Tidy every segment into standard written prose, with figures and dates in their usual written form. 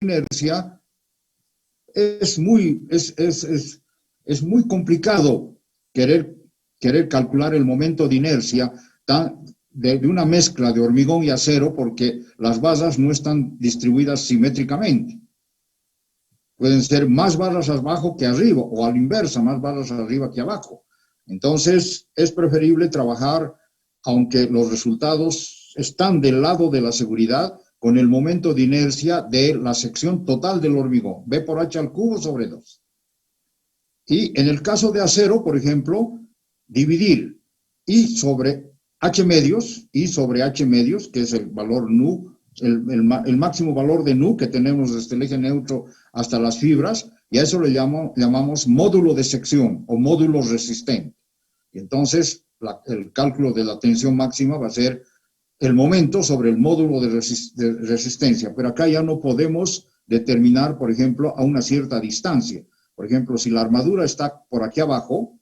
inercia, es muy complicado querer calcular el momento de inercia de una mezcla de hormigón y acero, porque las barras no están distribuidas simétricamente. Pueden ser más barras abajo que arriba, o a la inversa, más barras arriba que abajo. Entonces, es preferible trabajar, aunque los resultados están del lado de la seguridad, con el momento de inercia de la sección total del hormigón, B por H al cubo sobre 2. Y en el caso de acero, por ejemplo, dividir I sobre H medios, que es el valor nu, el máximo valor de nu que tenemos desde el eje neutro hasta las fibras, y a eso le llamamos módulo de sección o módulo resistente. Y entonces, el cálculo de la tensión máxima va a ser el momento sobre el módulo de resistencia, pero acá ya no podemos determinar, por ejemplo, a una cierta distancia. Por ejemplo, si la armadura está por aquí abajo,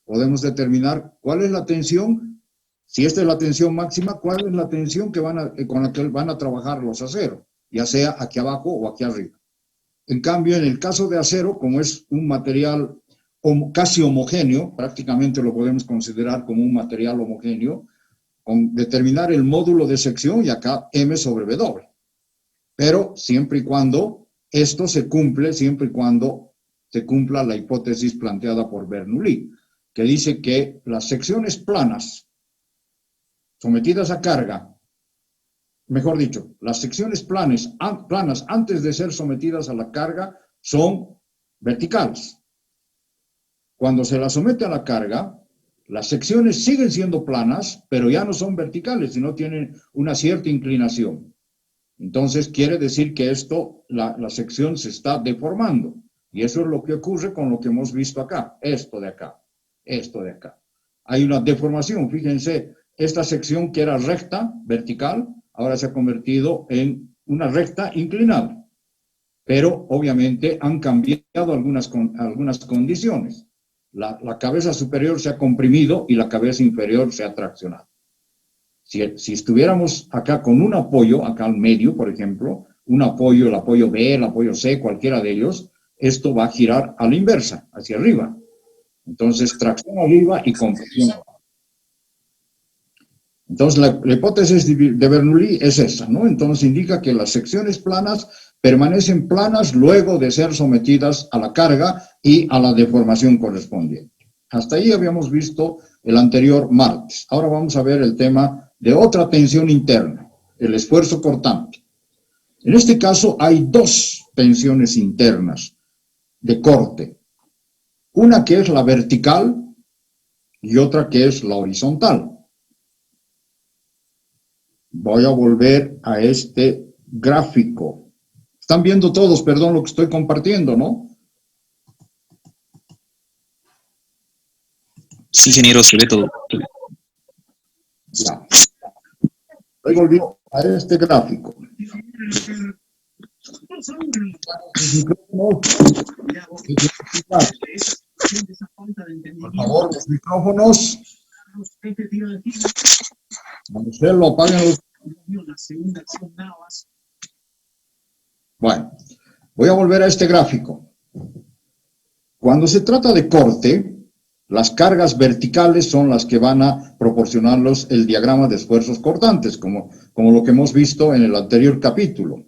podemos determinar cuál es la tensión. Si esta es la tensión máxima, ¿cuál es la tensión con la que van a trabajar los aceros? Ya sea aquí abajo o aquí arriba. En cambio, en el caso de acero, como es un material casi homogéneo, prácticamente lo podemos considerar como un material homogéneo, con determinar el módulo de sección y acá M sobre W. Pero siempre y cuando esto se cumpla la hipótesis planteada por Bernoulli, que dice que las secciones planas sometidas a carga, mejor dicho, las secciones planas antes de ser sometidas a la carga son verticales. Cuando se las somete a la carga, las secciones siguen siendo planas, pero ya no son verticales, sino tienen una cierta inclinación. Entonces quiere decir que la sección se está deformando. Y eso es lo que ocurre con lo que hemos visto acá, esto de acá. Hay una deformación, fíjense, esta sección que era recta, vertical, ahora se ha convertido en una recta inclinada. Pero obviamente han cambiado algunas condiciones. La cabeza superior se ha comprimido y la cabeza inferior se ha traccionado. Si estuviéramos acá con un apoyo, acá al medio, por ejemplo, el apoyo B, el apoyo C, cualquiera de ellos, esto va a girar a la inversa, hacia arriba. Entonces, tracción arriba y compresión abajo. Entonces, la hipótesis de Bernoulli es esa, ¿no? Entonces, indica que las secciones planas permanecen planas luego de ser sometidas a la carga y a la deformación correspondiente. Hasta ahí habíamos visto el anterior martes. Ahora vamos a ver el tema de otra tensión interna, el esfuerzo cortante. En este caso hay dos tensiones internas de corte. Una que es la vertical y otra que es la horizontal. Voy a volver a este gráfico. Están viendo todos, perdón, lo que estoy compartiendo, ¿no? Sí, ingeniero, se ve todo. Ya. Estoy volviendo a este gráfico. Por favor, los micrófonos. Marcelo, apaguen los... Bueno, voy a volver a este gráfico. Cuando se trata de corte, las cargas verticales son las que van a proporcionarnos el diagrama de esfuerzos cortantes, como lo que hemos visto en el anterior capítulo.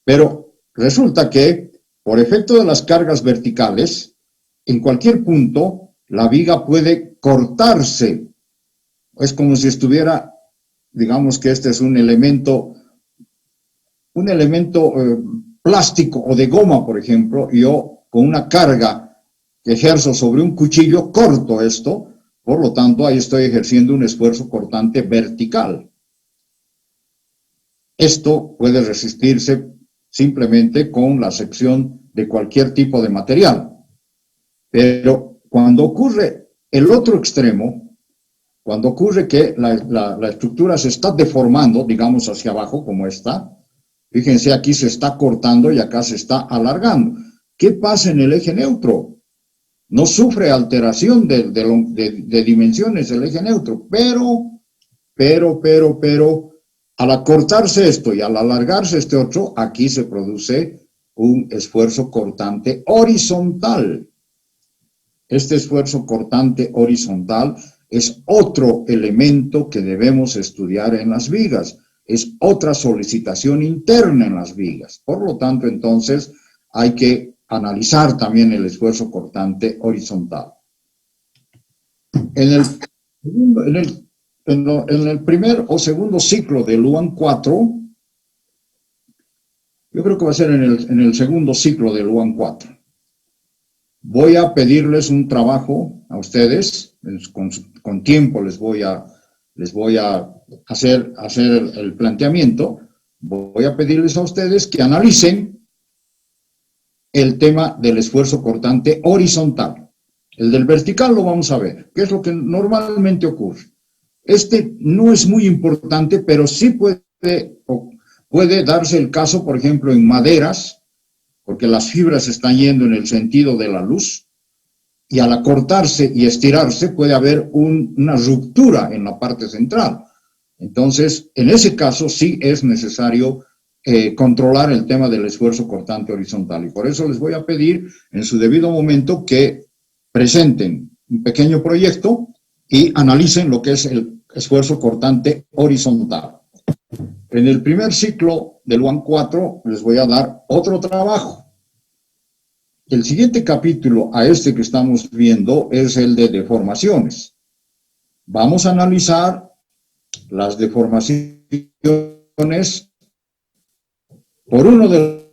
Pero resulta que, por efecto de las cargas verticales, en cualquier punto, la viga puede cortarse. Es como si estuviera, digamos que este es un elemento plástico o de goma, por ejemplo, y yo con una carga que ejerzo sobre un cuchillo, corto esto, por lo tanto, ahí estoy ejerciendo un esfuerzo cortante vertical. Esto puede resistirse simplemente con la sección de cualquier tipo de material. Pero cuando ocurre el otro extremo, cuando ocurre que la estructura se está deformando, digamos hacia abajo, como esta, fíjense, aquí se está cortando y acá se está alargando. ¿Qué pasa en el eje neutro? No sufre alteración de dimensiones el eje neutro, pero Al acortarse esto y al alargarse este otro, aquí se produce un esfuerzo cortante horizontal. Este esfuerzo cortante horizontal es otro elemento que debemos estudiar en las vigas. Es otra solicitación interna en las vigas. Por lo tanto, entonces, hay que analizar también el esfuerzo cortante horizontal. En el primer o segundo ciclo del UAN 4, yo creo que va a ser en el segundo ciclo del UAN 4, voy a pedirles un trabajo a ustedes, con tiempo les voy a hacer el planteamiento. Voy a pedirles a ustedes que analicen el tema del esfuerzo cortante horizontal. El del vertical lo vamos a ver, qué es lo que normalmente ocurre. Este no es muy importante, pero sí puede darse el caso, por ejemplo, en maderas, porque las fibras están yendo en el sentido de la luz, y al acortarse y estirarse puede haber una ruptura en la parte central. Entonces, en ese caso sí es necesario controlar el tema del esfuerzo cortante horizontal. Y por eso les voy a pedir en su debido momento que presenten un pequeño proyecto y analicen lo que es el esfuerzo cortante horizontal. En el primer ciclo del UAN 4 les voy a dar otro trabajo. El siguiente capítulo a este que estamos viendo es el de deformaciones. Vamos a analizar las deformaciones por uno de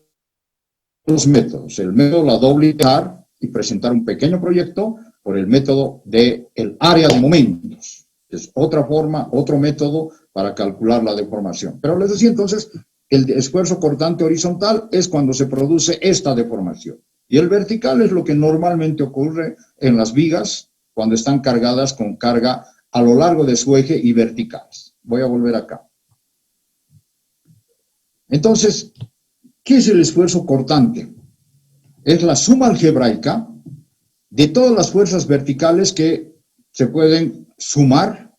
los métodos, el método de la doble TAR, y presentar un pequeño proyecto por el método del área de momentos. Es otra forma, otro método para calcular la deformación. Pero les decía entonces, el esfuerzo cortante horizontal es cuando se produce esta deformación. Y el vertical es lo que normalmente ocurre en las vigas cuando están cargadas con carga a lo largo de su eje y verticales. Voy a volver acá. Entonces, ¿qué es el esfuerzo cortante? Es la suma algebraica de todas las fuerzas verticales que se pueden sumar,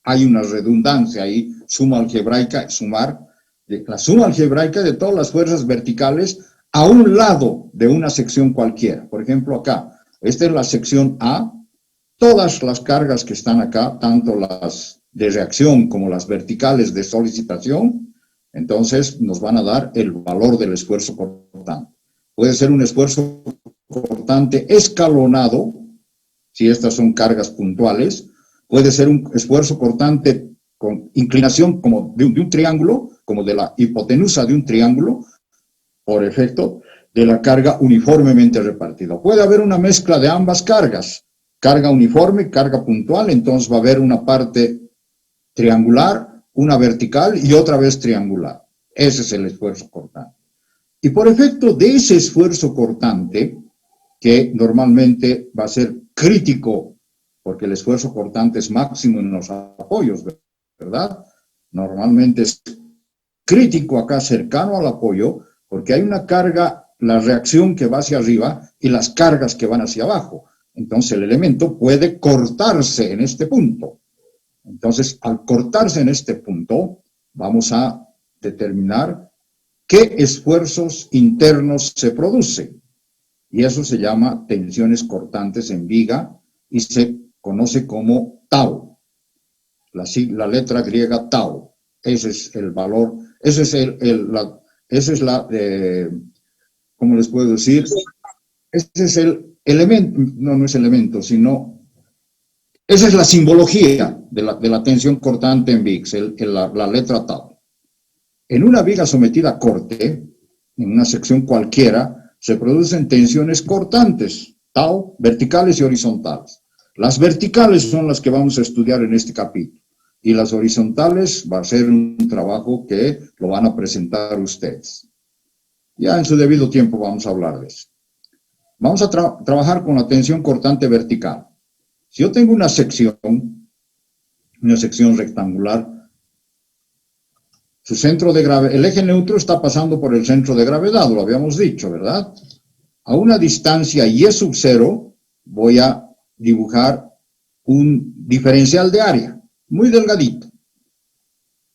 hay una redundancia ahí, suma algebraica, sumar, la suma algebraica de todas las fuerzas verticales a un lado de una sección cualquiera. Por ejemplo, acá, esta es la sección A, todas las cargas que están acá, tanto las de reacción como las verticales de solicitación, entonces nos van a dar el valor del esfuerzo cortante. Puede ser un esfuerzo cortante escalonado, si estas son cargas puntuales, puede ser un esfuerzo cortante con inclinación como de un triángulo, como de la hipotenusa de un triángulo, por efecto de la carga uniformemente repartida. Puede haber una mezcla de ambas cargas, carga uniforme, carga puntual, entonces va a haber una parte triangular, una vertical y otra vez triangular. Ese es el esfuerzo cortante. Y por efecto de ese esfuerzo cortante, que normalmente va a ser crítico, porque el esfuerzo cortante es máximo en los apoyos, ¿verdad? Normalmente es crítico acá, cercano al apoyo, porque hay una carga, la reacción que va hacia arriba y las cargas que van hacia abajo. Entonces el elemento puede cortarse en este punto. Entonces, al cortarse en este punto, vamos a determinar qué esfuerzos internos se producen. Y eso se llama tensiones cortantes en viga y se conoce como tau. La letra griega tau. Ese es el valor, ese es ¿cómo les puedo decir? Ese es el elemento, no es elemento, sino, esa es la simbología de la tensión cortante en VIX, la letra tau. En una viga sometida a corte, en una sección cualquiera, se producen tensiones cortantes, tau, verticales y horizontales. Las verticales son las que vamos a estudiar en este capítulo. Y las horizontales va a ser un trabajo que lo van a presentar ustedes. Ya en su debido tiempo vamos a hablar de eso. Vamos a trabajar con la tensión cortante vertical. Si yo tengo una sección rectangular, su centro de gravedad, el eje neutro está pasando por el centro de gravedad, lo habíamos dicho, ¿verdad? A una distancia y sub 0 voy a dibujar un diferencial de área, muy delgadito.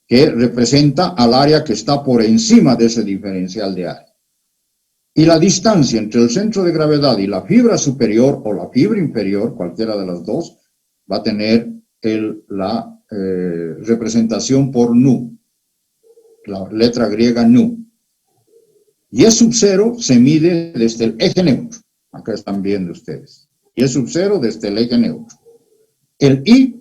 que representa al área que está por encima de ese diferencial de área. Y la distancia entre el centro de gravedad y la fibra superior o la fibra inferior, cualquiera de las dos, va a tener la representación por nu, la letra griega nu. Y E sub 0 se mide desde el eje neutro. Acá están viendo ustedes. Y E sub 0 desde el eje neutro. El I,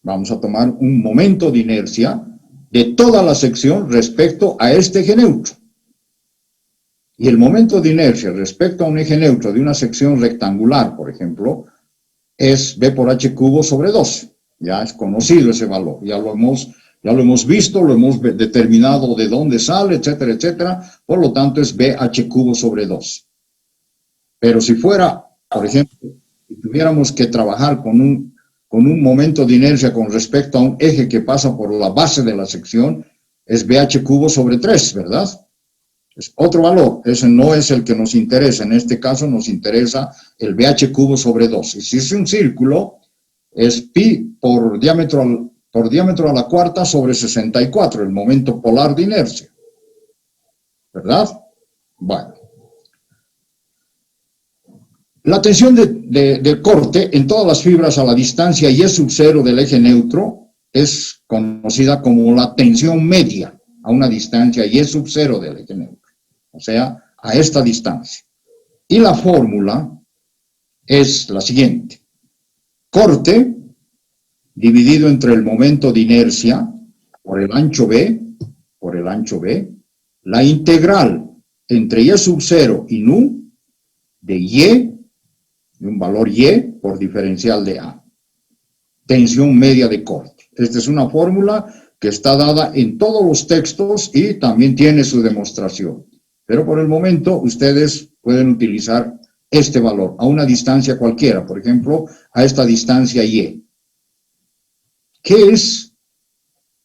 vamos a tomar un momento de inercia de toda la sección respecto a este eje neutro. Y el momento de inercia respecto a un eje neutro de una sección rectangular, por ejemplo, es B por H cubo sobre 2. Ya es conocido ese valor. Ya lo hemos visto, lo hemos determinado de dónde sale, etcétera, etcétera. Por lo tanto, es BH cubo sobre 2. Pero si fuera, por ejemplo, si tuviéramos que trabajar con un momento de inercia con respecto a un eje que pasa por la base de la sección, es BH cubo sobre 3, ¿verdad? Es otro valor. Ese no es el que nos interesa. En este caso nos interesa el BH cubo sobre 2. Y si es un círculo, es pi por diámetro a la cuarta sobre 64, el momento polar de inercia. ¿Verdad? Bueno. La tensión de corte en todas las fibras a la distancia Y sub 0 del eje neutro es conocida como la tensión media a una distancia Y sub 0 del eje neutro. O sea, a esta distancia. Y la fórmula es la siguiente. Corte dividido entre el momento de inercia por el ancho B, la integral entre Y sub 0 y nu de Y, de un valor Y por diferencial de A. Tensión media de corte. Esta es una fórmula que está dada en todos los textos y también tiene su demostración. Pero por el momento ustedes pueden utilizar este valor a una distancia cualquiera, por ejemplo, a esta distancia Y. ¿Qué es,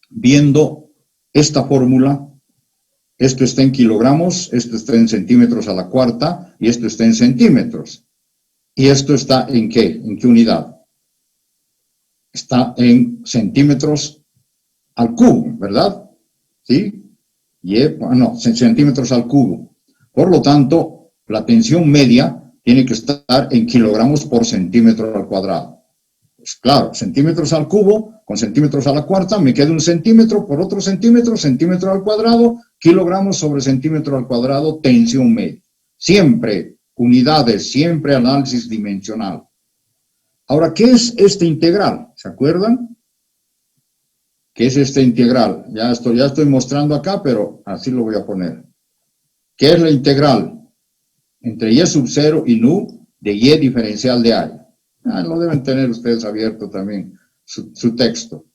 viendo esta fórmula? Esto está en kilogramos, esto está en centímetros a la cuarta y esto está en centímetros. ¿Y esto está en qué? ¿En qué unidad? Está en centímetros al cubo, ¿verdad? ¿Sí? No, centímetros al cubo. Por lo tanto, la tensión media tiene que estar en kilogramos por centímetro al cuadrado. Pues claro, centímetros al cubo, con centímetros a la cuarta, me queda un centímetro por otro centímetro, centímetro al cuadrado, kilogramos sobre centímetro al cuadrado, tensión media. Siempre unidades, siempre análisis dimensional. Ahora, ¿qué es este integral? ¿Se acuerdan? ¿Qué es este integral? Ya estoy mostrando acá, pero así lo voy a poner. ¿Qué es la integral entre Y sub 0 y nu de Y diferencial de área? Lo deben tener ustedes abierto también, su texto.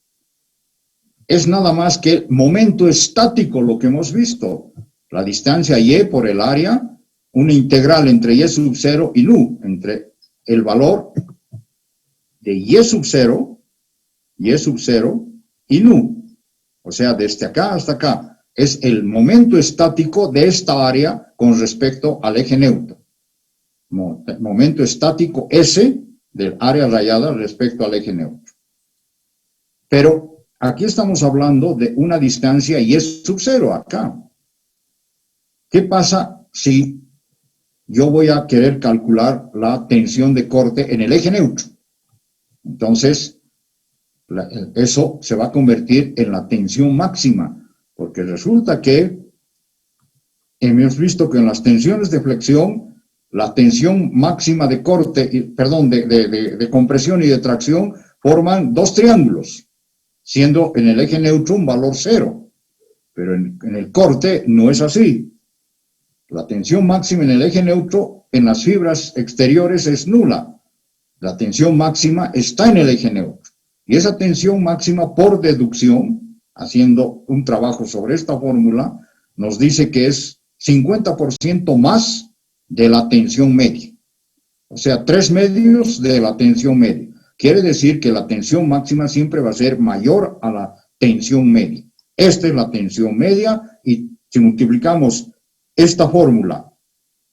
Es nada más que el momento estático lo que hemos visto. La distancia Y por el área, una integral entre Y sub 0 y nu, entre el valor de Y sub 0 y nu. O sea, desde acá hasta acá. Es el momento estático de esta área con respecto al eje neutro. Momento estático S del área rayada respecto al eje neutro. Pero aquí estamos hablando de una distancia Y sub 0 acá. ¿Qué pasa si yo voy a querer calcular la tensión de corte en el eje neutro? Entonces, eso se va a convertir en la tensión máxima, porque resulta que hemos visto que en las tensiones de flexión, la tensión máxima de corte, de compresión y de tracción forman dos triángulos, siendo en el eje neutro un valor 0. Pero en el corte no es así. La tensión máxima en el eje neutro en las fibras exteriores es nula. La tensión máxima está en el eje neutro. Y esa tensión máxima, por deducción, haciendo un trabajo sobre esta fórmula, nos dice que es 50% más de la tensión media. O sea, 3 medios de la tensión media. Quiere decir que la tensión máxima siempre va a ser mayor a la tensión media. Esta es la tensión media y si multiplicamos esta fórmula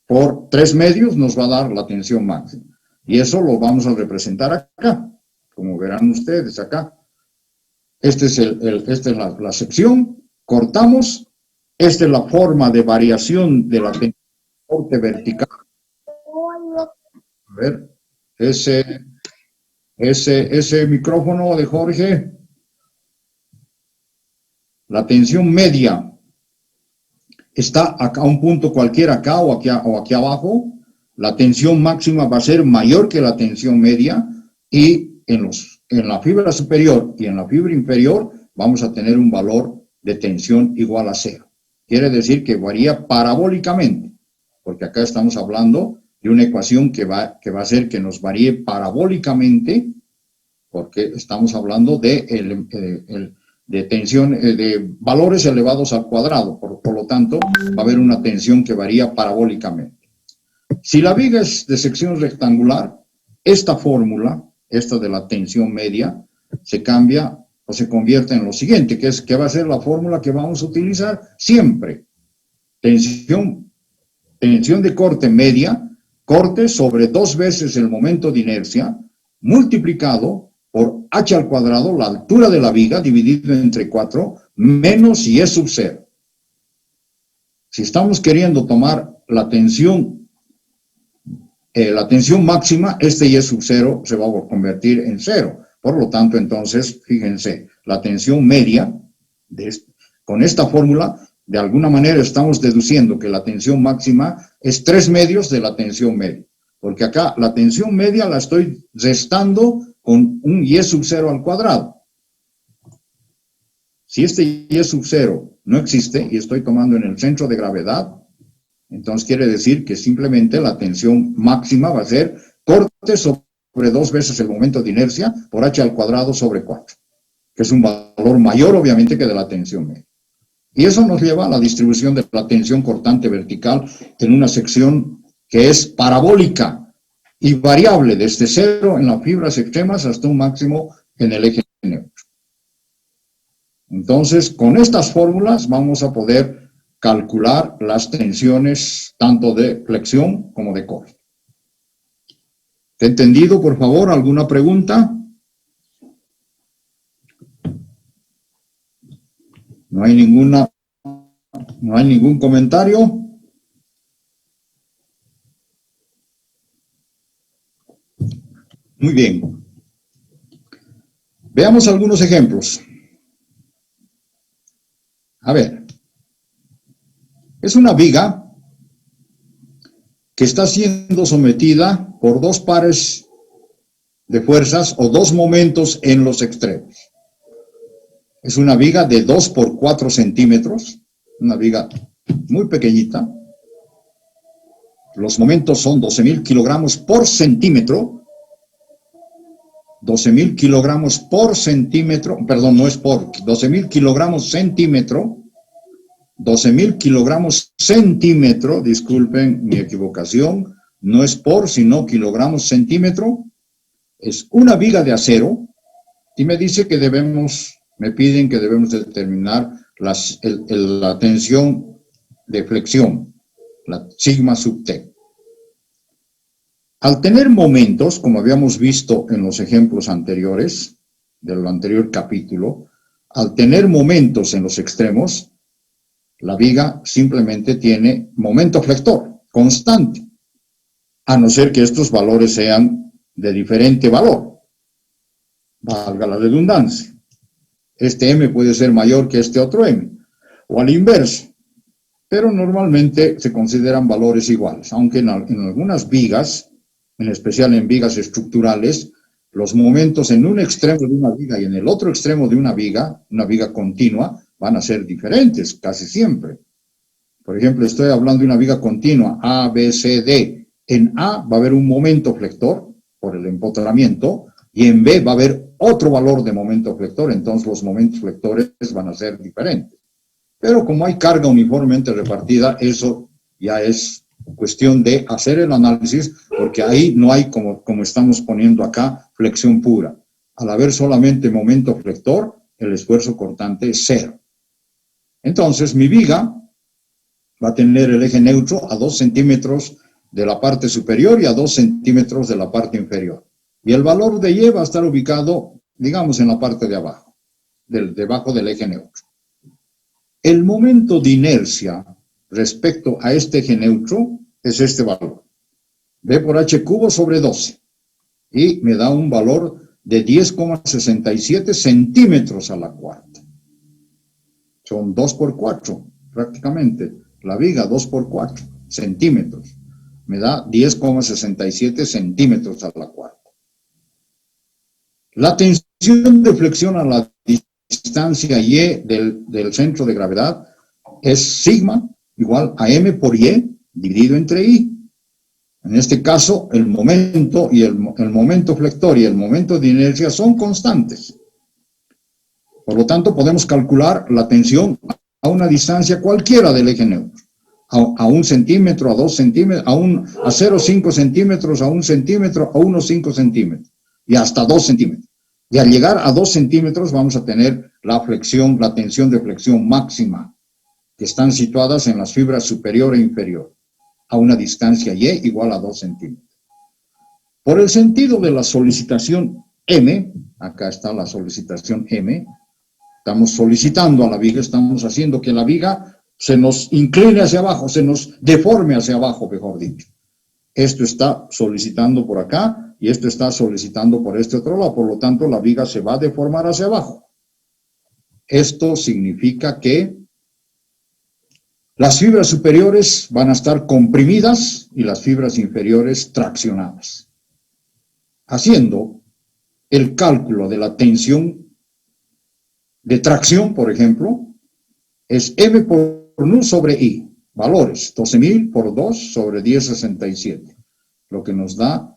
por 3 medios nos va a dar la tensión máxima. Y eso lo vamos a representar acá, como verán ustedes acá. esta es la sección, cortamos, esta es la forma de variación de la tensión corte vertical. A ver, ese micrófono de Jorge, la tensión media está acá, a un punto cualquiera acá o aquí abajo. La tensión máxima va a ser mayor que la tensión media y en la fibra superior y en la fibra inferior vamos a tener un valor de tensión igual a 0. Quiere decir que varía parabólicamente, porque acá estamos hablando de una ecuación que va a hacer que nos varíe parabólicamente, porque estamos hablando de tensión, de valores elevados al cuadrado. Por lo tanto, va a haber una tensión que varía parabólicamente. Si la viga es de sección rectangular, esta fórmula, esta de la tensión media, se cambia o se convierte en lo siguiente, que va a ser la fórmula que vamos a utilizar siempre. Tensión de corte media, corte sobre 2 veces el momento de inercia, multiplicado por h al cuadrado, la altura de la viga, dividido entre 4, menos y sub 0. Si estamos queriendo tomar la tensión máxima, este y sub 0 se va a convertir en 0. Por lo tanto, entonces, fíjense, la tensión media, con esta fórmula, de alguna manera estamos deduciendo que la tensión máxima es 3 medios de la tensión media. Porque acá la tensión media la estoy restando con un y sub 0 al cuadrado. Si este y sub 0 no existe y estoy tomando en el centro de gravedad, entonces quiere decir que simplemente la tensión máxima va a ser corte sobre 2 veces el momento de inercia por h al cuadrado sobre 4, que es un valor mayor obviamente que de la tensión media. Y eso nos lleva a la distribución de la tensión cortante vertical en una sección que es parabólica y variable desde 0 en las fibras extremas hasta un máximo en el eje neutro. Entonces, con estas fórmulas vamos a poder calcular las tensiones tanto de flexión como de corte. ¿Entendido, por favor? ¿Alguna pregunta? No hay ningún comentario. Muy bien. Veamos algunos ejemplos. A ver. Es una viga que está siendo sometida por 2 pares de fuerzas o 2 momentos en los extremos. Es una viga de 2 por 4 centímetros, una viga muy pequeñita. Los momentos son 12.000 kilogramos por centímetro. 12.000 kilogramos por centímetro, perdón, no es por, 12.000 kilogramos centímetro. 12.000 kilogramos centímetro, disculpen mi equivocación, no es por, sino kilogramos centímetro. Es una viga de acero y me piden que debemos determinar la tensión de flexión, la sigma sub T. Al tener momentos, como habíamos visto en los ejemplos anteriores, del anterior capítulo, al tener momentos en los extremos, la viga simplemente tiene momento flector, constante, a no ser que estos valores sean de diferente valor. Valga la redundancia. Este M puede ser mayor que este otro M, o al inverso. Pero normalmente se consideran valores iguales, aunque en algunas vigas, en especial en vigas estructurales, los momentos en un extremo de una viga y en el otro extremo de una viga continua, van a ser diferentes casi siempre. Por ejemplo, estoy hablando de una viga continua A, B, C, D. En A va a haber un momento flector por el empotramiento y en B va a haber otro valor de momento flector, entonces los momentos flectores van a ser diferentes. Pero como hay carga uniformemente repartida, eso ya es cuestión de hacer el análisis, porque ahí no hay, como estamos poniendo acá, flexión pura. Al haber solamente momento flector, el esfuerzo cortante es 0. Entonces, mi viga va a tener el eje neutro a 2 centímetros de la parte superior y a 2 centímetros de la parte inferior. Y el valor de Y va a estar ubicado, digamos, en la parte de abajo. debajo del eje neutro. El momento de inercia respecto a este eje neutro es este valor. B por H cubo sobre 12. Y me da un valor de 10,67 centímetros a la cuarta. Son 2 por 4, prácticamente. La viga 2 por 4 centímetros. Me da 10,67 centímetros a la cuarta. La tensión de flexión a la distancia Y del centro de gravedad es sigma igual a M por Y dividido entre I. En este caso, el momento y el momento flector y el momento de inercia son constantes. Por lo tanto, podemos calcular la tensión a una distancia cualquiera del eje neutro. A 1 centímetro, a 2 centímetros, a 0,5 centímetros, a 1 centímetro, a 1,5 centímetros y hasta 2 centímetros. Y al llegar a 2 centímetros vamos a tener la flexión, la tensión de flexión máxima, que están situadas en las fibras superior e inferior, a una distancia Y igual a 2 centímetros. Por el sentido de la solicitación M, acá está la solicitación M, estamos solicitando a la viga, estamos haciendo que la viga se nos incline hacia abajo, se nos deforme hacia abajo, mejor dicho. Esto está solicitando por acá y esto está solicitando por este otro lado, por lo tanto la viga se va a deformar hacia abajo. Esto significa que las fibras superiores van a estar comprimidas y las fibras inferiores traccionadas. Haciendo el cálculo de la tensión de tracción, por ejemplo, es M por nu sobre I. Valores, 12.000 por 2 sobre 10,67, lo que nos da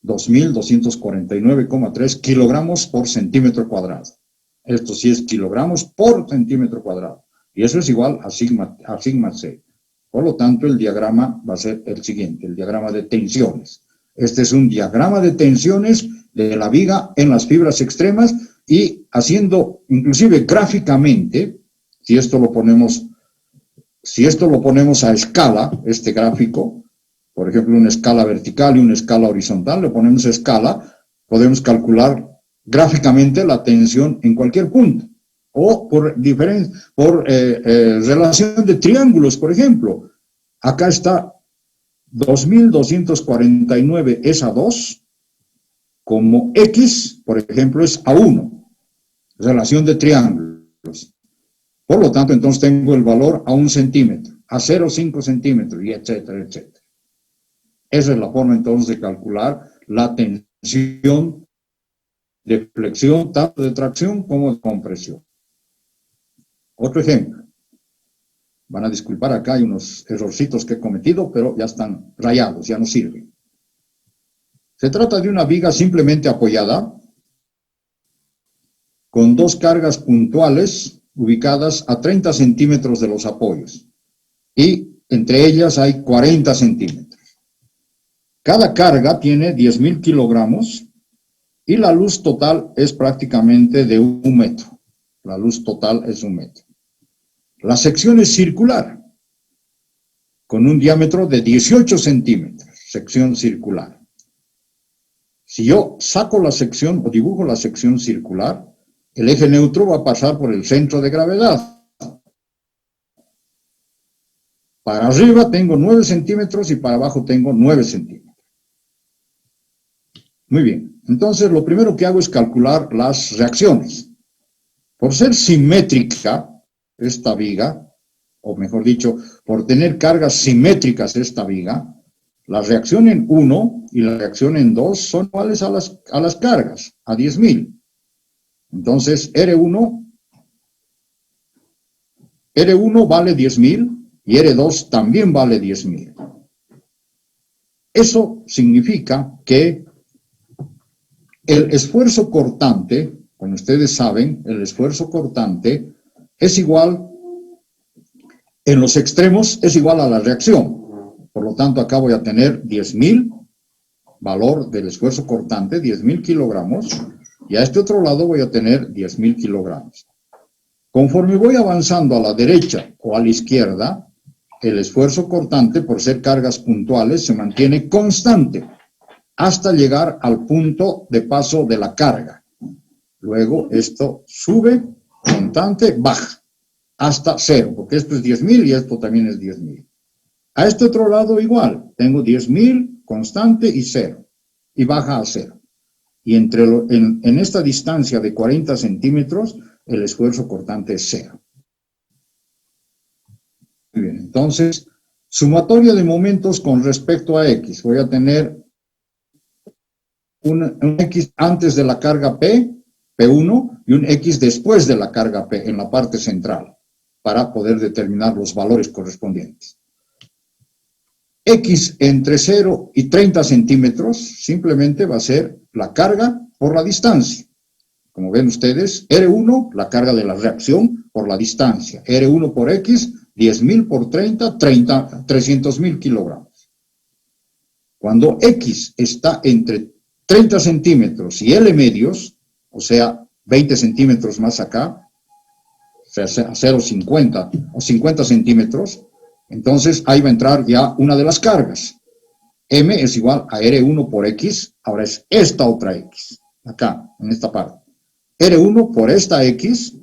2.249,3 kilogramos por centímetro cuadrado. Esto sí es kilogramos por centímetro cuadrado. Y eso es igual a sigma C. Por lo tanto, el diagrama va a ser el siguiente, el diagrama de tensiones. Este es un diagrama de tensiones de la viga en las fibras extremas y haciendo, inclusive gráficamente, si esto lo ponemos a escala, este gráfico, por ejemplo, una escala vertical y una escala horizontal, le ponemos a escala, podemos calcular gráficamente la tensión en cualquier punto. O por relación de triángulos, por ejemplo. Acá está 2.249 es a 2, como X, por ejemplo, es a 1. Relación de triángulos. Por lo tanto, entonces tengo el valor a 1 centímetro, a 0,5 centímetros, y etcétera, etcétera. Esa es la forma entonces de calcular la tensión de flexión, tanto de tracción como de compresión. Otro ejemplo. Van a disculpar, acá hay unos errorcitos que he cometido, pero ya están rayados, ya no sirven. Se trata de una viga simplemente apoyada con dos cargas puntuales ubicadas a 30 centímetros de los apoyos y entre ellas hay 40 centímetros. Cada carga tiene 10.000 kilogramos y la luz total es prácticamente de 1 metro. La luz total es 1 metro. La sección es circular, con un diámetro de 18 centímetros, sección circular. Si yo saco la sección o dibujo la sección circular, el eje neutro va a pasar por el centro de gravedad. Para arriba tengo 9 centímetros y para abajo tengo 9 centímetros. Muy bien, entonces lo primero que hago es calcular las reacciones. Por ser simétrica esta viga, o mejor dicho, por tener cargas simétricas esta viga, la reacción en 1 y la reacción en 2 son iguales a las cargas, a 10.000. Entonces, R1 vale 10.000 y R2 también vale 10.000. Eso significa que el esfuerzo cortante, como ustedes saben, el esfuerzo cortante es igual, en los extremos es igual a la reacción. Por lo tanto, acá voy a tener 10.000, valor del esfuerzo cortante, 10.000 kilogramos, y a este otro lado voy a tener 10.000 kilogramos. Conforme voy avanzando a la derecha o a la izquierda, el esfuerzo cortante, por ser cargas puntuales, se mantiene constante hasta llegar al punto de paso de la carga. Luego esto sube constante, baja hasta 0, porque esto es 10.000 y esto también es 10.000. A este otro lado igual, tengo 10.000 constante y 0, y baja a 0. Y en esta distancia de 40 centímetros, el esfuerzo cortante es 0. Muy bien, entonces, sumatoria de momentos con respecto a X. Voy a tener un X antes de la carga P, P1, y un X después de la carga P, en la parte central, para poder determinar los valores correspondientes. X entre 0 y 30 centímetros simplemente va a ser la carga por la distancia. Como ven ustedes, R1, la carga de la reacción por la distancia. R1 por X, 10.000 por 30, 300.000 kilogramos. Cuando X está entre 30 centímetros y L medios, o sea, 20 centímetros más acá, o sea, a 0,50 o 50 centímetros, entonces ahí va a entrar ya una de las cargas. M es igual a R1 por X, ahora es esta otra X, acá, en esta parte. R1 por esta X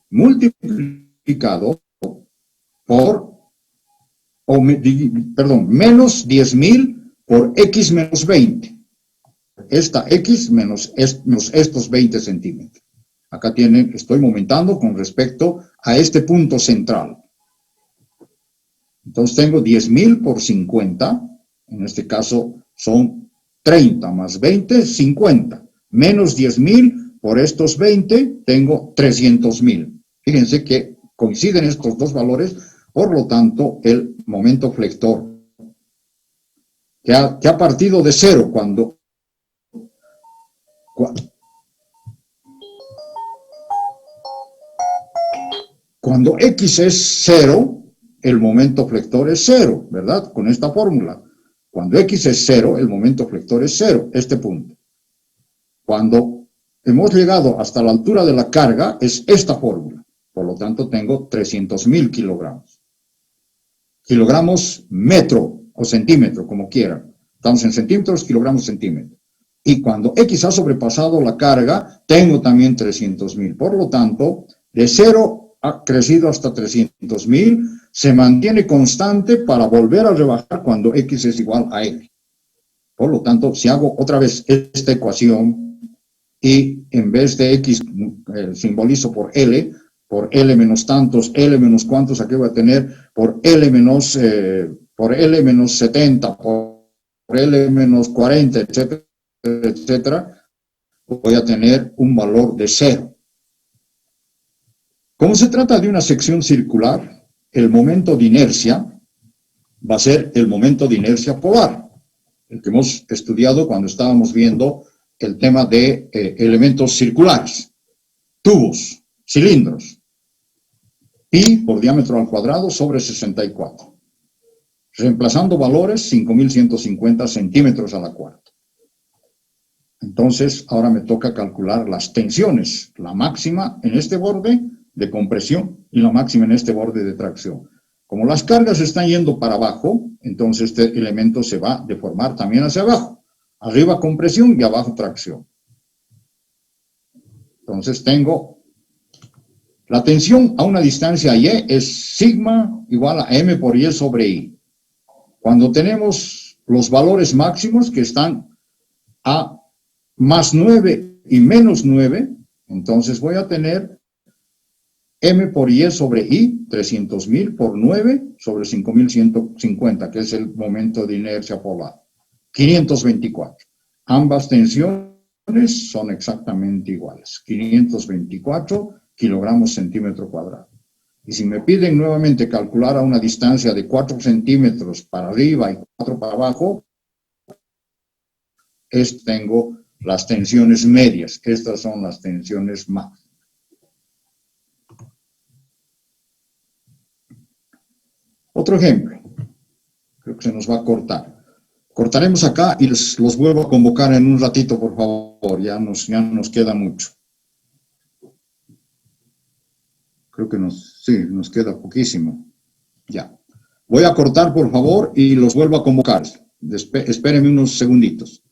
multiplicado por, menos 10.000 por X menos 20. Esta X menos estos 20 centímetros. Acá tienen, estoy aumentando con respecto a este punto central. Entonces tengo 10.000 por 50, en este caso son 30 más 20, 50. Menos 10.000 por estos 20, tengo 300.000. Fíjense que coinciden estos dos valores, por lo tanto, el momento flector, que ha partido de 0 cuando X es 0, el momento flector es 0, ¿verdad? Con esta fórmula. Cuando X es 0, el momento flector es 0, este punto. Cuando hemos llegado hasta la altura de la carga, es esta fórmula. Por lo tanto, tengo 300.000 kilogramos. Kilogramos metro o centímetro, como quieran. Estamos en centímetros, kilogramos, centímetros. Y cuando X ha sobrepasado la carga, tengo también 300.000. Por lo tanto, de 0 ha crecido hasta 300.000, se mantiene constante para volver a rebajar cuando X es igual a L. Por lo tanto, si hago otra vez esta ecuación y en vez de X simbolizo por L menos tantos, L menos cuántos, aquí voy a tener por L menos 70, por L menos 40, etcétera, etcétera, voy a tener un valor de 0. Como se trata de una sección circular, el momento de inercia va a ser el momento de inercia polar, el que hemos estudiado cuando estábamos viendo el tema de elementos circulares, tubos, cilindros, pi por diámetro al cuadrado sobre 64, reemplazando valores 5.150 centímetros a la cuarta. Entonces, ahora me toca calcular las tensiones, la máxima en este borde de compresión y la máxima en este borde de tracción. Como las cargas están yendo para abajo, entonces este elemento se va a deformar también hacia abajo. Arriba compresión y abajo tracción. Entonces tengo la tensión a una distancia y es sigma igual a m por y sobre i. Cuando tenemos los valores máximos que están a más 9 y menos 9, entonces voy a tener m por y sobre i, 300.000 por 9 sobre 5.150, que es el momento de inercia polar. 524. Ambas tensiones son exactamente iguales. 524 kilogramos centímetro cuadrado. Y si me piden nuevamente calcular a una distancia de 4 centímetros para arriba y 4 para abajo, tengo las tensiones medias. Estas son las tensiones máximas. Otro ejemplo, creo que se nos va a cortar. Cortaremos acá y los vuelvo a convocar en un ratito, por favor, ya nos queda mucho. Creo que nos queda poquísimo. Ya. Voy a cortar, por favor, y los vuelvo a convocar. Espérenme unos segunditos.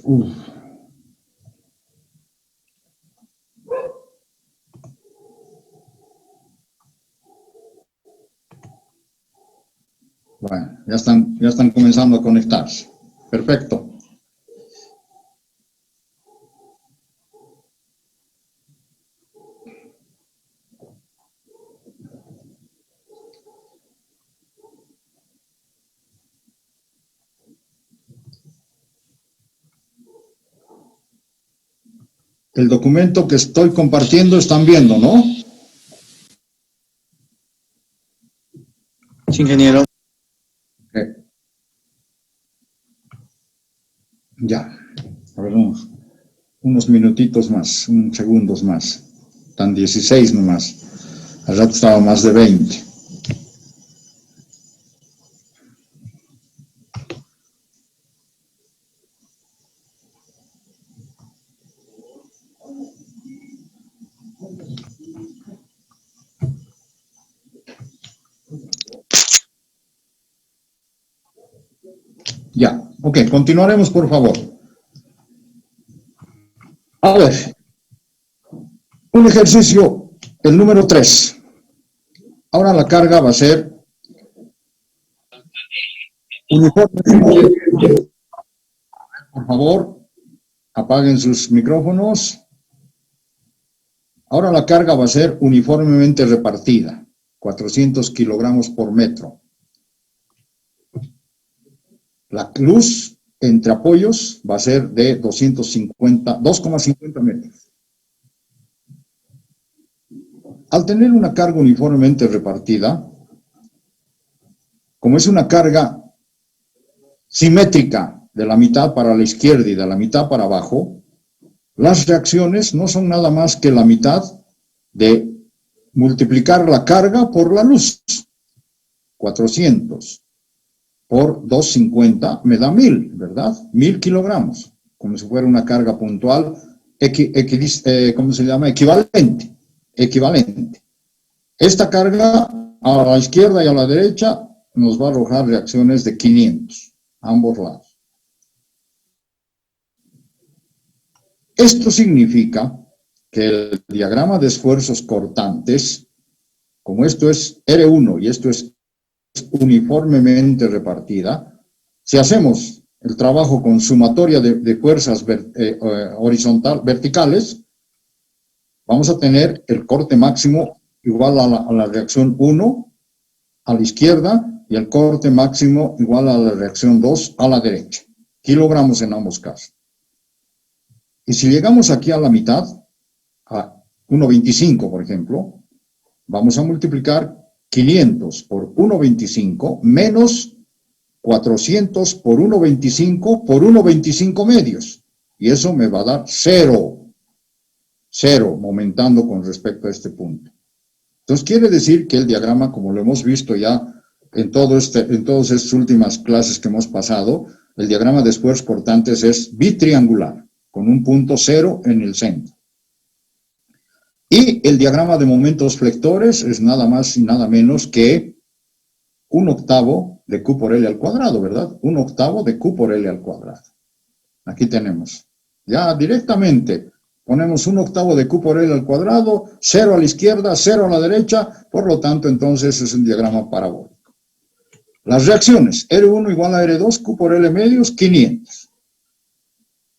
Uf. Bueno, ya están comenzando a conectarse. Perfecto. El documento que estoy compartiendo están viendo, ¿no? Sí, ingeniero. Ya. A ver, unos minutitos más, unos segundos más. Están 16 nomás. Al rato estaba más de 20. Ya, ok, continuaremos por favor. A ver, un ejercicio, el número 3. Ahora la carga va a ser uniforme. Por favor, apaguen sus micrófonos. Ahora la carga va a ser uniformemente repartida, 400 kilogramos por metro. La luz entre apoyos va a ser de 2,50 metros. Al tener una carga uniformemente repartida, como es una carga simétrica de la mitad para la izquierda y de la mitad para abajo, las reacciones no son nada más que la mitad de multiplicar la carga por la luz. 400 por 250 me da 1000, ¿verdad? 1000 kilogramos, como si fuera una carga puntual, ¿cómo se llama? Equivalente. Esta carga a la izquierda y a la derecha nos va a arrojar reacciones de 500, a ambos lados. Esto significa que el diagrama de esfuerzos cortantes, como esto es R1 y esto es uniformemente repartida, si hacemos el trabajo con sumatoria de fuerzas verticales, vamos a tener el corte máximo igual a la reacción 1 a la izquierda y el corte máximo igual a la reacción 2 a la derecha. Kilogramos en ambos casos. Y si llegamos aquí a la mitad, a 1,25 por ejemplo, vamos a multiplicar 500 por 1,25 menos 400 por 1,25 por 1,25 medios. Y eso me va a dar 0. 0, momentando con respecto a este punto. Entonces quiere decir que el diagrama, como lo hemos visto ya en todas estas últimas clases que hemos pasado, el diagrama de esfuerzos cortantes es bitriangular, con un punto 0 en el centro. Y el diagrama de momentos flectores es nada más y nada menos que 1/8 de Q por L al cuadrado, ¿verdad? 1/8 de Q por L al cuadrado. Aquí tenemos. Ya directamente ponemos 1/8 de Q por L al cuadrado, 0 a la izquierda, 0 a la derecha, por lo tanto entonces es un diagrama parabólico. Las reacciones, R1 igual a R2, Q por L medios, 500.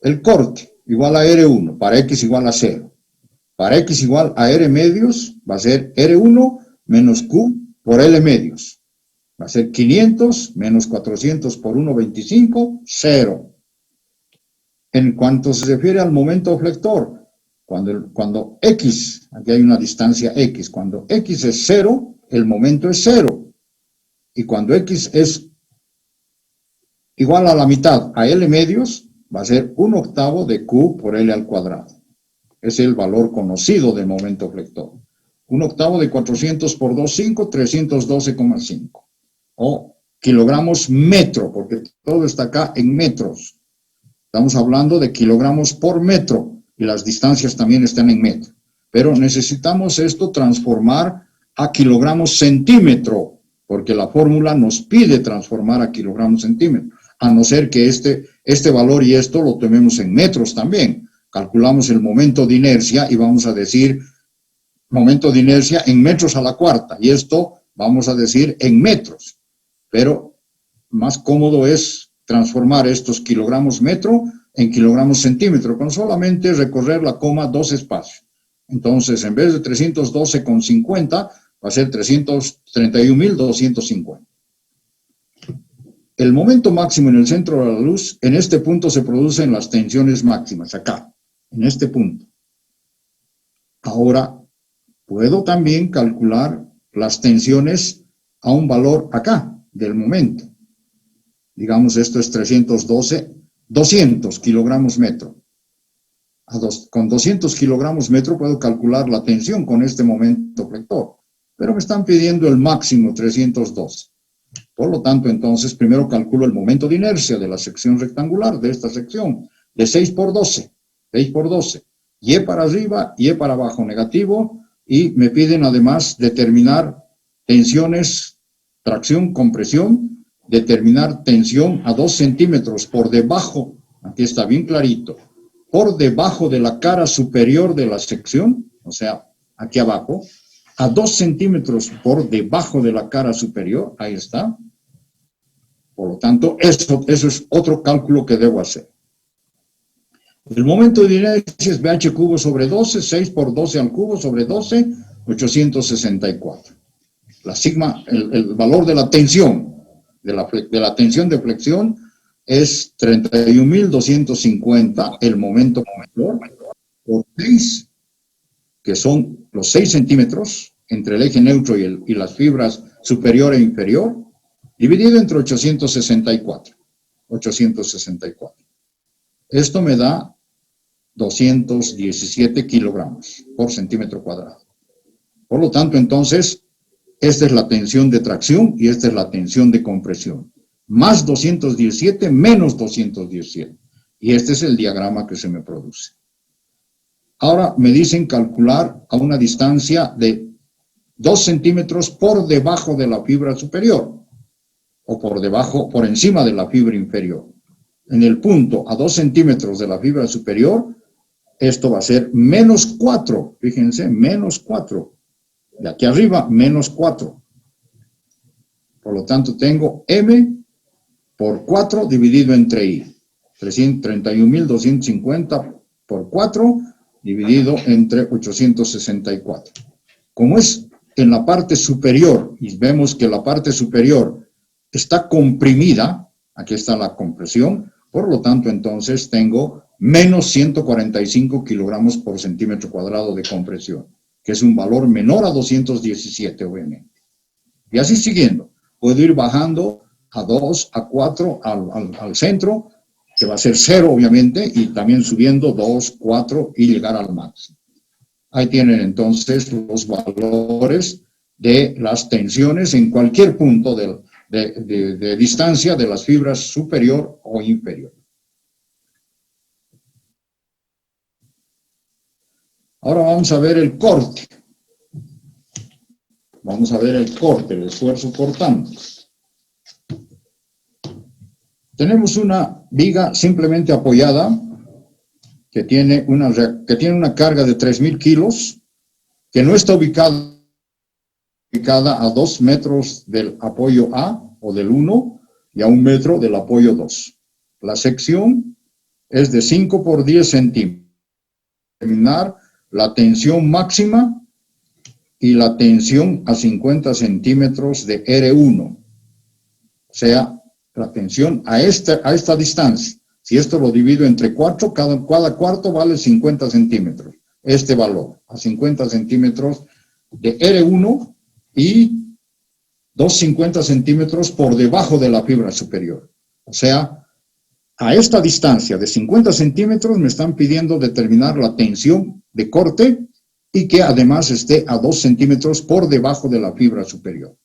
El corte igual a R1, para X igual a 0. Para X igual a R medios, va a ser R1 menos Q por L medios. Va a ser 500 menos 400 por 1,25, 0. En cuanto se refiere al momento flector, cuando X, aquí hay una distancia X, cuando X es 0, el momento es 0. Y cuando X es igual a la mitad a L medios, va a ser 1/8 de Q por L al cuadrado. Es el valor conocido del momento flector. 1/8 de 400 por 2,5, 312,5. O kilogramos metro, porque todo está acá en metros. Estamos hablando de kilogramos por metro y las distancias también están en metro. Pero necesitamos esto transformar a kilogramos centímetro, porque la fórmula nos pide transformar a kilogramos centímetro. a no ser que este valor y esto lo tomemos en metros también. Calculamos el momento de inercia y vamos a decir momento de inercia en metros a la cuarta, y esto vamos a decir en metros, pero más cómodo es transformar estos kilogramos metro en kilogramos centímetro, con solamente recorrer la coma 2 espacios. Entonces, en vez de 312,50, va a ser 331.250. El momento máximo en el centro de la luz, en este punto se producen las tensiones máximas, acá, en este punto. Ahora, puedo también calcular las tensiones a un valor acá, del momento. Digamos, esto es 200 kilogramos metro. Con 200 kilogramos metro puedo calcular la tensión con este momento flector, pero me están pidiendo el máximo 312. Por lo tanto, entonces, primero calculo el momento de inercia de la sección rectangular, de esta sección, de 6 por 12, Y para arriba, Y para abajo, negativo, y me piden además determinar tensiones, tracción, compresión, determinar tensión a 2 centímetros por debajo, aquí está bien clarito, por debajo de la cara superior de la sección, o sea, aquí abajo, a 2 centímetros por debajo de la cara superior, ahí está. Por lo tanto, eso es otro cálculo que debo hacer. El momento de inercia es BH cubo sobre 12, 6 por 12 al cubo sobre 12, 864. La sigma, el valor de la tensión, de la tensión de flexión, es 31.250, el momento mayor, por 6, que son los 6 centímetros entre el eje neutro y las fibras superior e inferior, dividido entre 864. Esto me da 217 kilogramos por centímetro cuadrado. Por lo tanto, entonces, esta es la tensión de tracción y esta es la tensión de compresión. Más 217 menos 217. Y este es el diagrama que se me produce. Ahora me dicen calcular a una distancia de 2 centímetros por debajo de la fibra superior o por encima de la fibra inferior. En el punto a 2 centímetros de la fibra superior, esto va a ser menos 4. Fíjense, menos 4. De aquí arriba, menos 4. Por lo tanto, tengo M por 4 dividido entre I. 31.250 por 4 dividido entre 864. Como es en la parte superior, y vemos que la parte superior está comprimida, aquí está la compresión, por lo tanto, entonces, tengo menos 145 kilogramos por centímetro cuadrado de compresión, que es un valor menor a 217, obviamente. Y así siguiendo, puedo ir bajando a 2, a 4, al centro, que va a ser 0, obviamente, y también subiendo 2, 4 y llegar al máximo. Ahí tienen entonces los valores de las tensiones en cualquier punto de distancia de las fibras superior o inferior. Ahora vamos a ver el corte. Vamos a ver el corte, el esfuerzo cortante. Tenemos una viga simplemente apoyada que tiene una carga de 3.000 kilos, que no está ubicada a 2 metros del apoyo A o del 1 y a 1 metro del apoyo 2. La sección es de 5 por 10 centímetros. Determinar la tensión máxima y la tensión a 50 centímetros de R1. O sea, la tensión a esta distancia. Si esto lo divido entre 4, cada cuarto vale 50 centímetros. Este valor, a 50 centímetros de R1 y 250 centímetros por debajo de la fibra superior. O sea, a esta distancia de 50 centímetros me están pidiendo determinar la tensión de corte y que además esté a 2 centímetros por debajo de la fibra superior.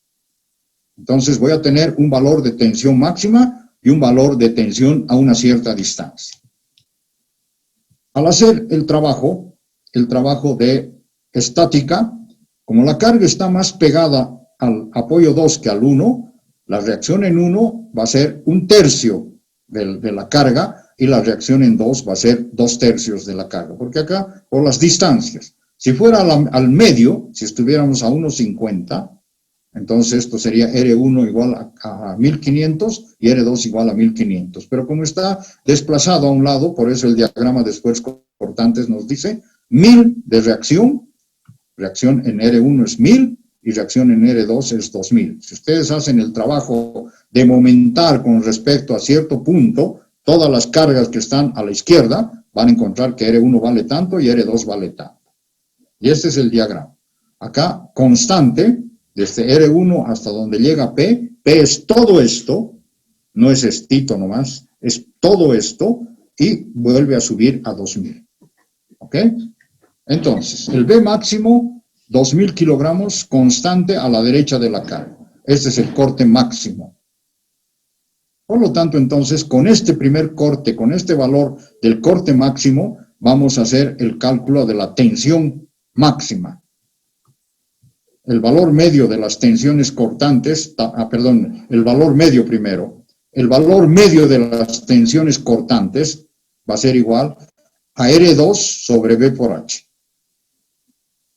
Entonces voy a tener un valor de tensión máxima y un valor de tensión a una cierta distancia. Al hacer el trabajo de estática, como la carga está más pegada al apoyo 2 que al 1, la reacción en 1 va a ser 1/3 de la carga, y la reacción en 2 va a ser 2/3 de la carga, porque acá, por las distancias, si fuera al medio, si estuviéramos a 1,50, entonces esto sería R1 igual a 1500 y R2 igual a 1500. Pero como está desplazado a un lado, por eso el diagrama de esfuerzos cortantes nos dice 1000 de reacción en R1 es 1000 y reacción en R2 es 2000. Si ustedes hacen el trabajo de momentar con respecto a cierto punto, todas las cargas que están a la izquierda van a encontrar que R1 vale tanto y R2 vale tanto. Y este es el diagrama. Acá, constante, desde R1 hasta donde llega P es todo esto, no es estito nomás, es todo esto, y vuelve a subir a 2000. ¿Ok? Entonces, el B máximo, 2000 kilogramos, constante a la derecha de la carga. Este es el corte máximo. Por lo tanto, entonces, con este primer corte, con este valor del corte máximo, vamos a hacer el cálculo de la tensión máxima. El valor medio de las tensiones cortantes, el valor medio primero. El valor medio de las tensiones cortantes va a ser igual a R2 sobre B por H.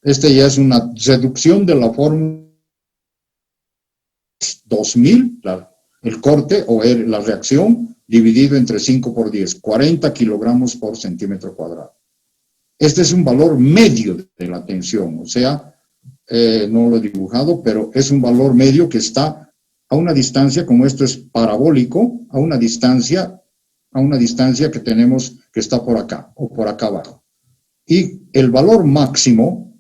Este ya es una reducción de la fórmula 2000, el corte o la reacción, dividido entre 5 por 10, 40 kilogramos por centímetro cuadrado. Este es un valor medio de la tensión, o sea, no lo he dibujado, pero es un valor medio que está a una distancia, como esto es parabólico, a una distancia que tenemos que está por acá o por acá abajo. Y el valor máximo,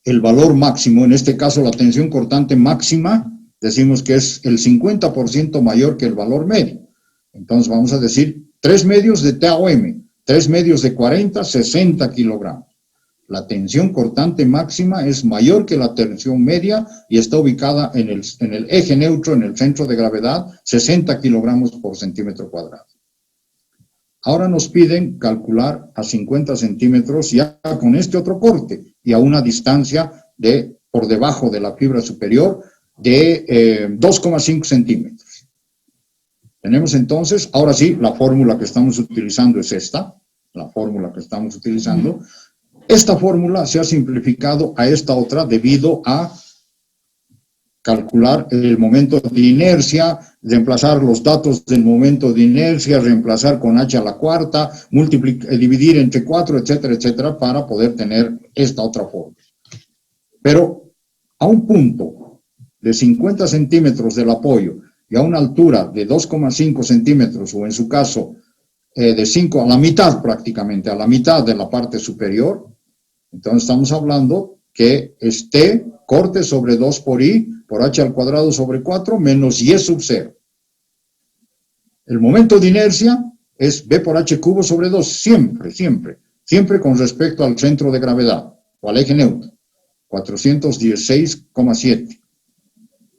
en este caso la tensión cortante máxima, decimos que es el 50% mayor que el valor medio. Entonces vamos a decir 3 medios de TAOM, 3 medios de 40, 60 kilogramos. La tensión cortante máxima es mayor que la tensión media y está ubicada en el eje neutro, en el centro de gravedad, 60 kilogramos por centímetro cuadrado. Ahora nos piden calcular a 50 centímetros ya con este otro corte y a una distancia por debajo de la fibra superior de 2,5 centímetros. Tenemos entonces, ahora sí, la fórmula que estamos utilizando es esta, la fórmula que estamos utilizando. Esta fórmula se ha simplificado a esta otra debido a calcular el momento de inercia, reemplazar los datos del momento de inercia, reemplazar con h a la cuarta, dividir entre 4, etcétera, etcétera, para poder tener esta otra fórmula. Pero a un punto de 50 centímetros del apoyo y a una altura de 2,5 centímetros, o en su caso de 5 a la mitad prácticamente, a la mitad de la parte superior, entonces estamos hablando que es T corte sobre 2 por I por H al cuadrado sobre 4 menos Y sub 0. El momento de inercia es B por H cubo sobre 2, siempre con respecto al centro de gravedad o al eje neutro, 416,7.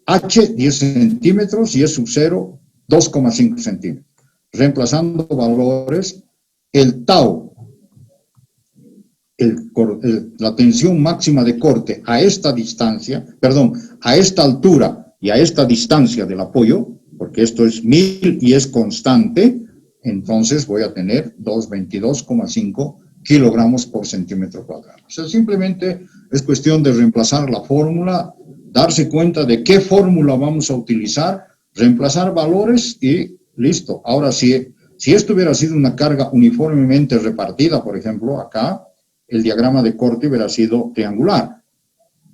H, 10 centímetros, Y sub 0, 2,5 centímetros. Reemplazando valores, el tau, la tensión máxima de corte a esta distancia, a esta altura y a esta distancia del apoyo, porque esto es 1000 y es constante, entonces voy a tener 222,5 kilogramos por centímetro cuadrado. O sea, simplemente es cuestión de reemplazar la fórmula, darse cuenta de qué fórmula vamos a utilizar, reemplazar valores y listo. Ahora, si esto hubiera sido una carga uniformemente repartida, por ejemplo, acá, el diagrama de corte hubiera sido triangular.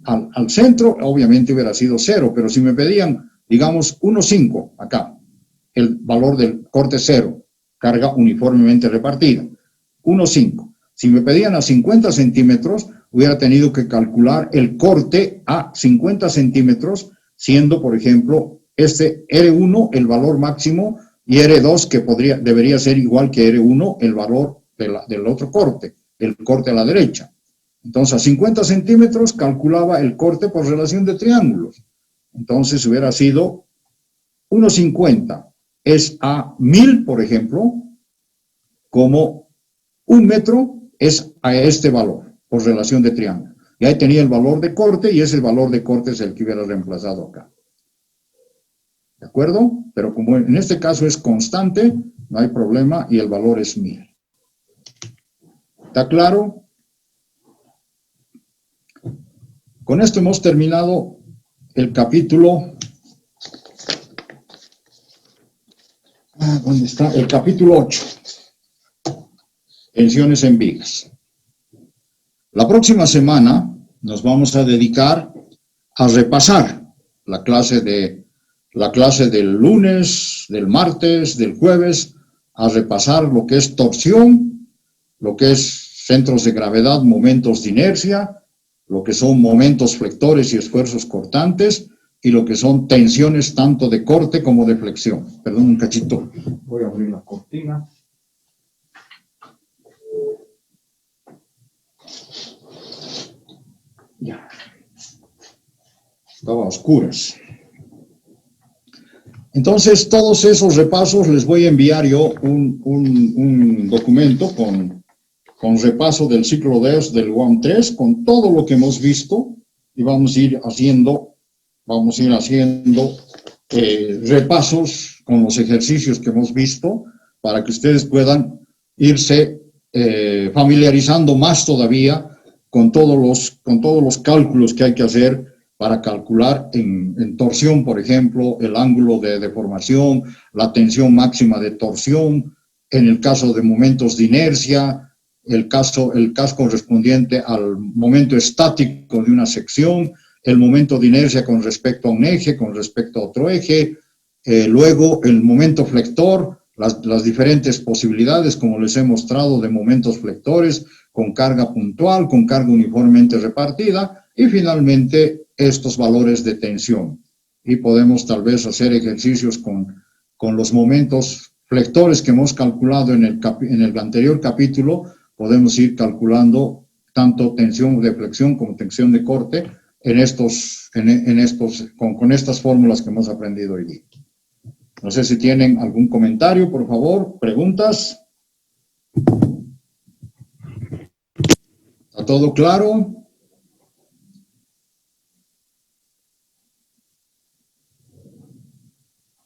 Al centro, obviamente, hubiera sido 0, pero si me pedían, digamos, 1,5 acá, el valor del corte 0, carga uniformemente repartida, 1,5. Si me pedían a 50 centímetros, hubiera tenido que calcular el corte a 50 centímetros, siendo, por ejemplo, este R1 el valor máximo y R2 que debería ser igual que R1 el valor del otro corte, el corte a la derecha. Entonces, a 50 centímetros calculaba el corte por relación de triángulos. Entonces, hubiera sido 1,50 es a 1000, por ejemplo, como 1 metro es a este valor por relación de triángulo. Y ahí tenía el valor de corte y ese valor de corte es el que hubiera reemplazado acá. ¿De acuerdo? Pero como en este caso es constante, no hay problema y el valor es 1000. ¿Está claro? Con esto hemos terminado el capítulo. ¿Dónde está? El capítulo 8. Tensiones en vigas. La próxima semana nos vamos a dedicar a repasar la clase del lunes, del martes, del jueves, a repasar lo que es torsión, lo que es centros de gravedad, momentos de inercia, lo que son momentos flectores y esfuerzos cortantes, y lo que son tensiones tanto de corte como de flexión. Perdón un cachito, voy a abrir la cortina. Ya. Estaba a oscuras. Entonces, todos esos repasos les voy a enviar yo un documento con repaso del ciclo DES del UAM 3, con todo lo que hemos visto, y vamos a ir haciendo repasos con los ejercicios que hemos visto, para que ustedes puedan irse familiarizando más todavía con todos los cálculos que hay que hacer para calcular en torsión, por ejemplo, el ángulo de deformación, la tensión máxima de torsión, en el caso de momentos de inercia, el caso correspondiente al momento estático de una sección, el momento de inercia con respecto a un eje, con respecto a otro eje, luego el momento flector, las diferentes posibilidades, como les he mostrado, de momentos flectores, con carga puntual, con carga uniformemente repartida, y finalmente estos valores de tensión. Y podemos tal vez hacer ejercicios con los momentos flectores que hemos calculado en el anterior capítulo. Podemos ir calculando tanto tensión de flexión como tensión de corte con estas fórmulas que hemos aprendido hoy día. No sé si tienen algún comentario, por favor, preguntas. ¿Está todo claro?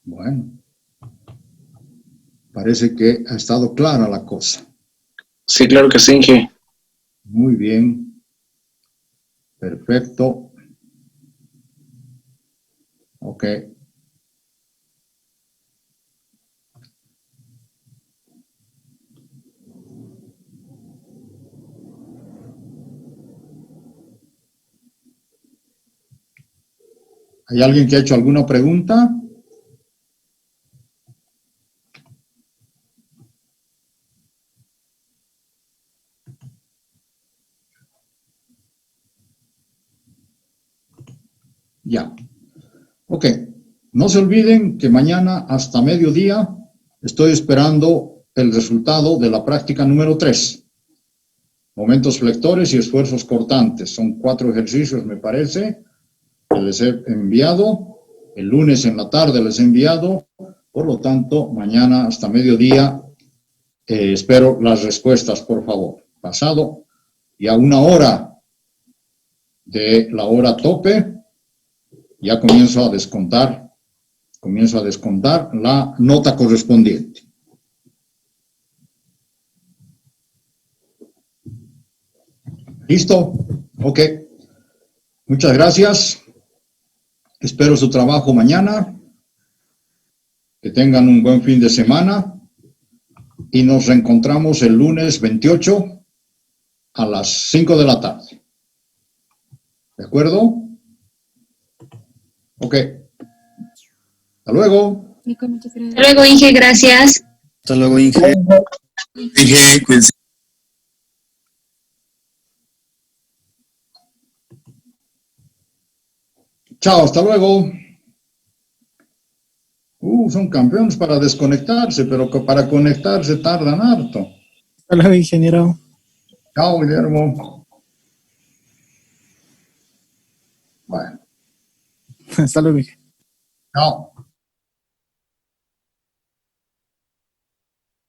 Bueno, parece que ha estado clara la cosa. Sí, claro que sí, Inge. Muy bien. Perfecto. Ok. ¿Hay alguien que ha hecho alguna pregunta? Ya. Ok. No se olviden que mañana hasta mediodía estoy esperando el resultado de la práctica número 3. Momentos flectores y esfuerzos cortantes. Son 4 ejercicios, me parece, que les he enviado. El lunes en la tarde les he enviado. Por lo tanto, mañana hasta mediodía espero las respuestas, por favor. Pasado ya 1 hora de la hora tope, ya comienzo a descontar la nota correspondiente. ¿Listo? Ok. Muchas gracias. Espero su trabajo mañana. Que tengan un buen fin de semana. Y nos reencontramos el lunes 28 a las 5 de la tarde. ¿De acuerdo? Ok. Hasta luego. Hasta luego, Inge, gracias. Hasta luego, Inge. Inge, cuídense. Chao, hasta luego. Son campeones para desconectarse, pero que para conectarse tardan harto. Hasta luego, ingeniero. Chao, Guillermo. Bueno. Hasta luego, Inge. Chao.